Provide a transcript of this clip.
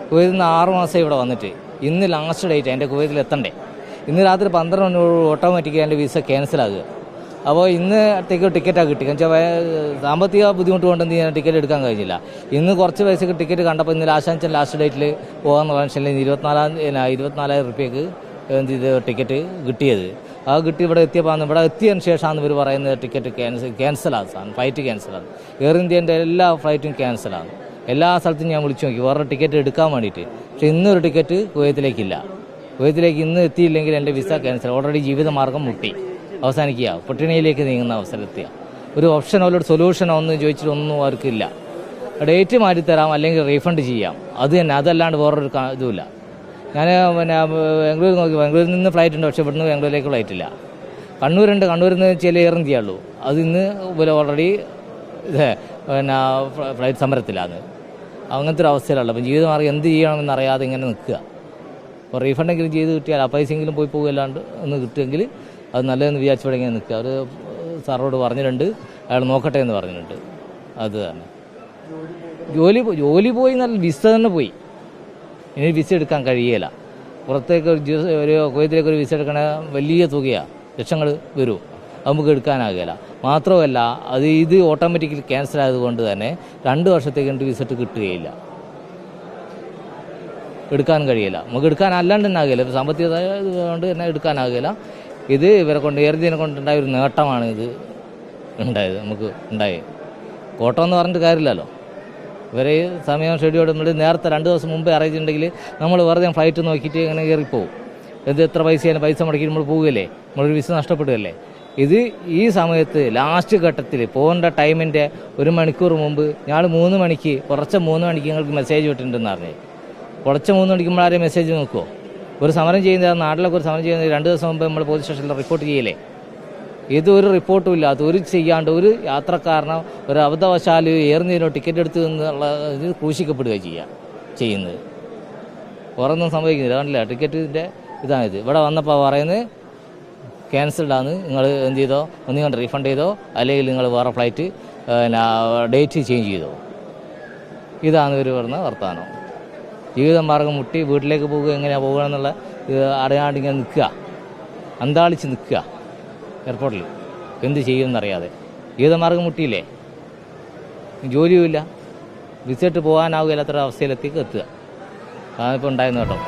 കുവൈത്തിൽ നിന്ന് 6 മാസം ഇവിടെ വന്നിട്ട് ഇന്ന് ലാസ്റ്റ് ഡേറ്റ് എൻ്റെ കുവൈത്തിൽ എത്തണ്ടേ. ഇന്ന് രാത്രി 12 മണിയോട് ഓട്ടോമാറ്റിക്കായി എൻ്റെ വിസ ക്യാൻസലാകുക. അപ്പോൾ ഇന്ന് ടിക്കറ്റാണ് കിട്ടി. എന്ന് വെച്ചാൽ സാമ്പത്തിക ബുദ്ധിമുട്ട് കൊണ്ട് ഞാൻ ടിക്കറ്റ് എടുക്കാൻ കഴിഞ്ഞില്ല. ഇന്ന് കുറച്ച് പൈസക്ക് ടിക്കറ്റ് കണ്ടപ്പോൾ ഇന്ന് ലാസ്റ്റ് ഡേറ്റിൽ പോകാമെന്ന് പറഞ്ഞാൽ 24,000 റുപ്യക്ക് ഇത് ടിക്കറ്റ് കിട്ടിയത്. ആ കിട്ടി ഇവിടെ എത്തിയപ്പോൾ ഇവിടെ എത്തിയതിന് ശേഷമാണ് ഇവർ പറയുന്നത് ടിക്കറ്റ് ക്യാൻസലാണ്, ഫ്ലൈറ്റ് ക്യാൻസലാണ്. എയർ ഇന്ത്യൻ്റെ എല്ലാ ഫ്ലൈറ്റും ക്യാൻസലാണ്. എല്ലാ സ്ഥലത്തും ഞാൻ വിളിച്ചു നോക്കി വേറെ ടിക്കറ്റ് എടുക്കാൻ വേണ്ടിയിട്ട്. പക്ഷേ ഇന്നൊരു ടിക്കറ്റ് കുവൈത്തിലേക്കില്ല. കുവൈത്തിലേക്ക് ഇന്ന് എത്തിയില്ലെങ്കിൽ എൻ്റെ വിസ ക്യാൻസൽ. ഓൾറെഡി ജീവിതമാർഗം മുട്ടി അവസാനിക്കുക, പട്ടിണിയിലേക്ക് നീങ്ങുന്ന അവസരത്തിയാണ്. ഒരു ഓപ്ഷനോ ഒരു സൊല്യൂഷനോ ഒന്നും ചോദിച്ചിട്ടൊന്നും അവർക്കില്ല. ഡേറ്റ് മാറ്റിത്തരാം അല്ലെങ്കിൽ റീഫണ്ട് ചെയ്യാം, അത് തന്നെ. അതല്ലാണ്ട് വേറൊരു ഇതുമില്ല. ഞാൻ ബാംഗ്ലൂർ നോക്കി, ബാംഗ്ലൂരിൽ നിന്ന് ഫ്ലൈറ്റ് ഉണ്ട്, പക്ഷേ ഇവിടുന്ന് ബാംഗ്ലൂരിലേക്ക് ഫ്ലൈറ്റ് ഇല്ല. കണ്ണൂരുണ്ട്, കണ്ണൂരിൽ നിന്ന് ചില എയർ ഇന്ത്യയുള്ളൂ. അത് ഇന്ന് ഓൾറെഡി ഫ്ലൈറ്റ് സമരത്തിലാണ്. അങ്ങനത്തെ ഒരു അവസ്ഥയിലുള്ള അപ്പം ജീവിതമാർഗം എന്ത് ചെയ്യണമെന്നറിയാതെ ഇങ്ങനെ നിൽക്കുക. അപ്പോൾ റീഫണ്ടെങ്കിലും ചെയ്ത് കിട്ടിയാൽ ആ പൈസയെങ്കിലും പോവുകയല്ലാണ്ട് ഒന്ന് കിട്ടുമെങ്കിൽ അത് നല്ലതെന്ന് വിചാരിച്ചു തുടങ്ങി നിൽക്കുക. അവർ സാറോട് പറഞ്ഞിട്ടുണ്ട്, അയാൾ നോക്കട്ടെ എന്ന് പറഞ്ഞിട്ടുണ്ട്. അത് തന്നെ ജോലി പോയി നല്ല വിസ തന്നെ പോയി. ഇനി വിസ എടുക്കാൻ കഴിയില്ല. പുറത്തേക്ക് ഒരു കുവൈത്തിലേക്ക് ഒരു വിസ എടുക്കണ വലിയ തുകയാണ്, ലക്ഷങ്ങൾ വരും. നമുക്ക് എടുക്കാനാകില്ല. മാത്രമല്ല ഇത് ഓട്ടോമാറ്റിക്കലി ക്യാൻസൽ ആയതുകൊണ്ട് തന്നെ 2 വർഷത്തേക്ക് വിസ കിട്ടുകയില്ല, എടുക്കാൻ കഴിയില്ല. നമുക്ക് എടുക്കാൻ അല്ലാണ്ട് തന്നെ ആകില്ല, സാമ്പത്തിക കൊണ്ട് തന്നെ എടുക്കാനാകില്ല. ഇത് ഇവരെ കൊണ്ട് എയർ ഇന്ത്യനെ കൊണ്ടുണ്ടായ ഒരു നേട്ടമാണ് ഇത് ഉണ്ടായത്, നമുക്ക് ഉണ്ടായത്. കോട്ടം എന്ന് പറഞ്ഞിട്ട് കാര്യമില്ലല്ലോ. ഇവരെ സമയം ഷെഡ്യൂൾ നമ്മൾ നേരത്തെ 2 ദിവസം മുമ്പേ അറിയിച്ചിട്ടുണ്ടെങ്കിൽ നമ്മൾ വെറുതെ ഫ്ലൈറ്റ് നോക്കിയിട്ട് ഇങ്ങനെ കയറിപ്പോവും. ഇത് എത്ര പൈസ മുടക്കി നമ്മൾ പോവുകയല്ലേ, നമ്മളൊരു വിസ നഷ്ടപ്പെടുകയല്ലേ. ഇത് ഈ സമയത്ത് ലാസ്റ്റ് ഘട്ടത്തിൽ പോകേണ്ട ടൈമിൻ്റെ 1 മണിക്കൂർ മുമ്പ് ഞങ്ങൾ 3 മണിക്ക് നിങ്ങൾക്ക് മെസ്സേജ് വിട്ടിട്ടുണ്ടെന്ന് പറഞ്ഞേ. കുറച്ച് 3 മണിക്കുമ്പോൾ ആരെയും മെസ്സേജ് നോക്കുമോ? ഒരു സമരം ചെയ്യുന്നത്, നാട്ടിലൊക്കെ ഒരു സമരം ചെയ്യുന്നത് 2 ദിവസം മുമ്പ് നമ്മൾ പോലീസ് സ്റ്റേഷനിൽ റിപ്പോർട്ട് ചെയ്യലേ. ഇതൊരു റിപ്പോർട്ടും ഇല്ല, അതൊരു ചെയ്യാണ്ട് ഒരു യാത്രക്കാരനോ ഒരു അബദ്ധവശാൽ ഏറുന്നതിനോ ടിക്കറ്റ് എടുത്ത് എന്നുള്ള ഇത് ക്രൂശിക്കപ്പെടുക ചെയ്യുന്നത്. വേറൊന്നും സംഭവിക്കുന്നില്ല. കണ്ടില്ല, ടിക്കറ്റിൻ്റെ ഇതാണിത്. ഇവിടെ വന്നപ്പോൾ പറയുന്നത് ക്യാൻസൽഡാണ്, നിങ്ങൾ എന്ത് ചെയ്തോ, ഒന്നുകൊണ്ട് റീഫണ്ട് ചെയ്തോ, അല്ലെങ്കിൽ നിങ്ങൾ വേറെ ഫ്ലൈറ്റ് ഡേറ്റ് ചേഞ്ച് ചെയ്തോ. ഇതാണ് ഇവർ പറഞ്ഞ വർത്തമാനം. ജീവിതമാർഗം മുട്ടി വീട്ടിലേക്ക് പോകുക, എങ്ങനെയാണ് പോകുക എന്നുള്ള അറിയാണ്ട് ഇങ്ങനെ നിൽക്കുക, അന്താളിച്ച് നിൽക്കുക എയർപോർട്ടിൽ. എന്ത് ചെയ്യുമെന്നറിയാതെ ജീവിതമാർഗം മുട്ടിയില്ലേ, ജോലിയുമില്ല, വിസിറ്റ് പോകാനാവുകയില്ലാത്തൊരു അവസ്ഥയിലെത്തി എത്തുക. അതാണിപ്പോൾ ഉണ്ടായിരുന്നു കേട്ടോ.